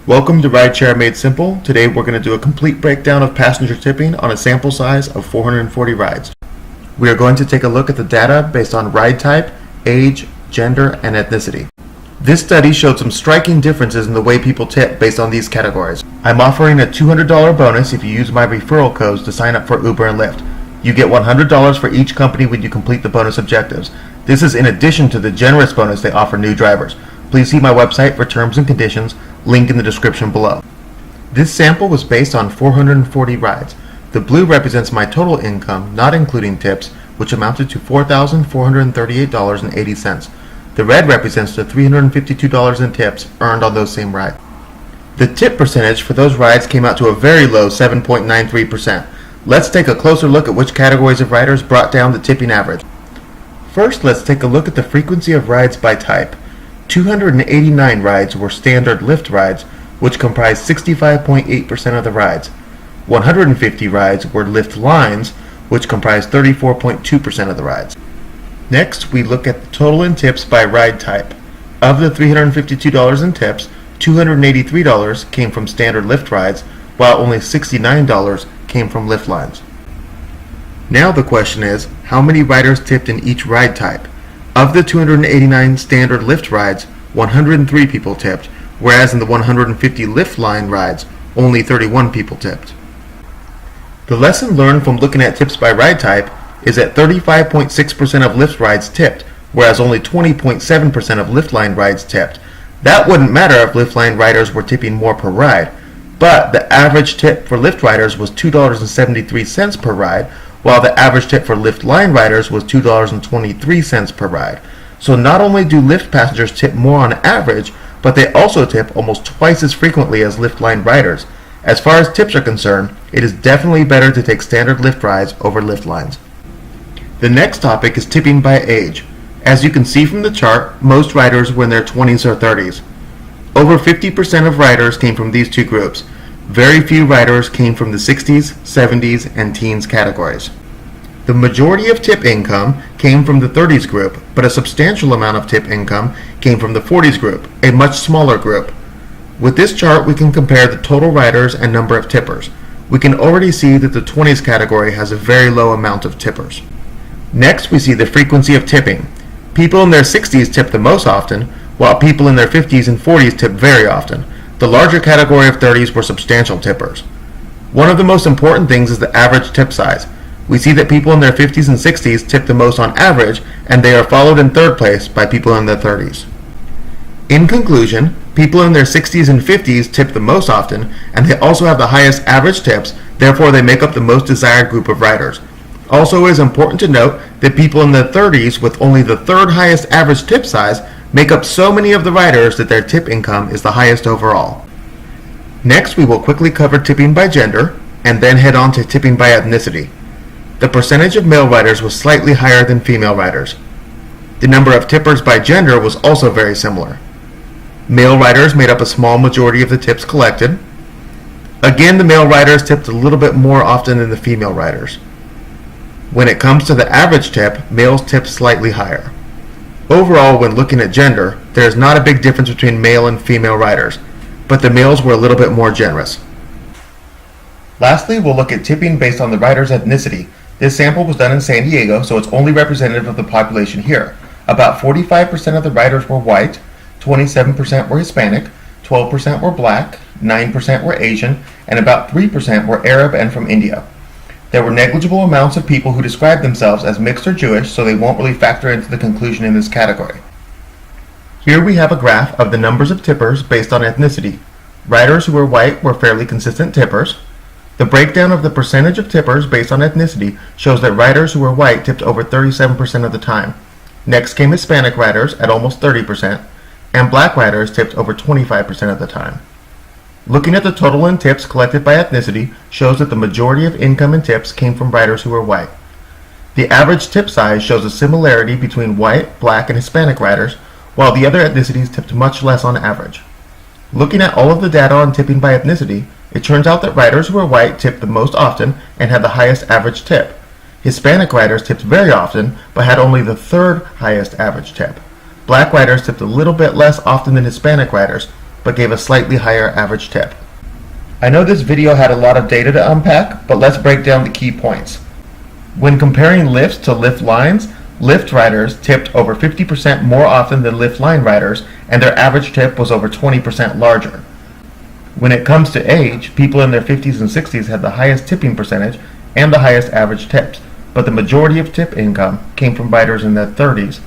Welcome to RideShare Made Simple. Today we're going to do a complete breakdown of passenger tipping on a sample size of 440 rides. We are going to take a look at the data based on ride type, age, gender, and ethnicity. This study showed some striking differences in the way people tip based on these categories. I'm offering a $200 bonus if you use my referral codes to sign up for Uber and Lyft. You get $100 for each company when you complete the bonus objectives. This is in addition to the generous bonus they offer new drivers. Please see my website for terms and conditions, link in the description below. This sample was based on 440 rides. The blue represents my total income, not including tips, which amounted to $4,438.80. The red represents the $352 in tips earned on those same rides. The tip percentage for those rides came out to a very low 7.93%. Let's take a closer look at which categories of riders brought down the tipping average. First, let's take a look at the frequency of rides by type. 289 rides were standard Lyft rides, which comprised 65.8% of the rides. 150 rides were Lyft lines, which comprised 34.2% of the rides. Next, we look at the total in tips by ride type. Of the $352 in tips, $283 came from standard Lyft rides, while only $69 came from Lyft lines. Now the question is, how many riders tipped in each ride type? Of the 289 standard Lyft rides, 103 people tipped, whereas in the 150 Lyft line rides, only 31 people tipped. The lesson learned from looking at tips by ride type is that 35.6% of Lyft rides tipped, whereas only 20.7% of Lyft line rides tipped. That wouldn't matter if Lyft line riders were tipping more per ride, but the average tip for Lyft riders was $2.73 per ride, while the average tip for Lyft line riders was $2.23 per ride. So not only do Lyft passengers tip more on average, but they also tip almost twice as frequently as Lyft line riders. As far as tips are concerned, it is definitely better to take standard Lyft rides over Lyft lines. The next topic is tipping by age. As you can see from the chart, most riders were in their 20s or 30s. Over 50% of riders came from these two groups. Very few riders came from the 60s, 70s, and teens categories. The majority of tip income came from the 30s group, but a substantial amount of tip income came from the 40s group, a much smaller group. With this chart, we can compare the total riders and number of tippers. We can already see that the 20s category has a very low amount of tippers. Next, we see the frequency of tipping. People in their 60s tip the most often, while people in their 50s and 40s tip very often. The larger category of 30s were substantial tippers. One of the most important things is the average tip size. We see that people in their 50s and 60s tip the most on average, and they are followed in third place by people in their 30s. In conclusion, people in their 60s and 50s tip the most often, and they also have the highest average tips, therefore they make up the most desired group of riders. Also, it is important to note that people in their 30s with only the third highest average tip size make up so many of the riders that their tip income is the highest overall. Next, we will quickly cover tipping by gender, and then head on to tipping by ethnicity. The percentage of male riders was slightly higher than female riders. The number of tippers by gender was also very similar. Male riders made up a small majority of the tips collected. Again, the male riders tipped a little bit more often than the female riders. When it comes to the average tip, males tipped slightly higher. Overall, when looking at gender, there is not a big difference between male and female riders, but the males were a little bit more generous. Lastly, we'll look at tipping based on the rider's ethnicity. This sample was done in San Diego, so it's only representative of the population here. About 45% of the riders were white, 27% were Hispanic, 12% were black, 9% were Asian, and about 3% were Arab and from India. There were negligible amounts of people who described themselves as mixed or Jewish, so they won't really factor into the conclusion in this category. Here we have a graph of the numbers of tippers based on ethnicity. Riders who were white were fairly consistent tippers. The breakdown of the percentage of tippers based on ethnicity shows that riders who were white tipped over 37% of the time. Next came Hispanic riders at almost 30%, and black riders tipped over 25% of the time. Looking at the total in tips collected by ethnicity shows that the majority of income in tips came from riders who were white. The average tip size shows a similarity between white, black, and Hispanic riders, while the other ethnicities tipped much less on average. Looking at all of the data on tipping by ethnicity, it turns out that riders who were white tipped the most often and had the highest average tip. Hispanic riders tipped very often, but had only the third highest average tip. Black riders tipped a little bit less often than Hispanic riders, but gave a slightly higher average tip. I know this video had a lot of data to unpack, but let's break down the key points. When comparing lifts to lift lines, Lyft riders tipped over 50% more often than Lyft line riders, and their average tip was over 20% larger. When it comes to age, people in their 50s and 60s had the highest tipping percentage and the highest average tips, but the majority of tip income came from riders in their 30s.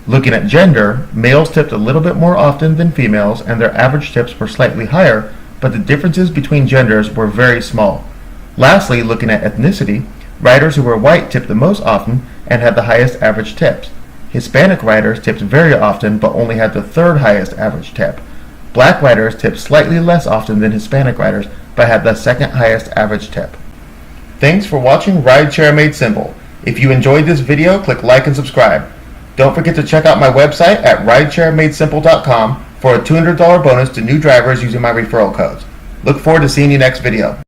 Looking at gender, males tipped a little bit more often than females, and their average tips were slightly higher, but the differences between genders were very small. Lastly, looking at ethnicity, riders who were white tipped the most often and had the highest average tips. Hispanic riders tipped very often but only had the third highest average tip. Black riders tipped slightly less often than Hispanic riders but had the second highest average tip. Thanks for watching RideShare Made Simple. If you enjoyed this video, click like and subscribe. Don't forget to check out my website at ridesharemadesimple.com for a $200 bonus to new drivers using my referral codes. Look forward to seeing you next video.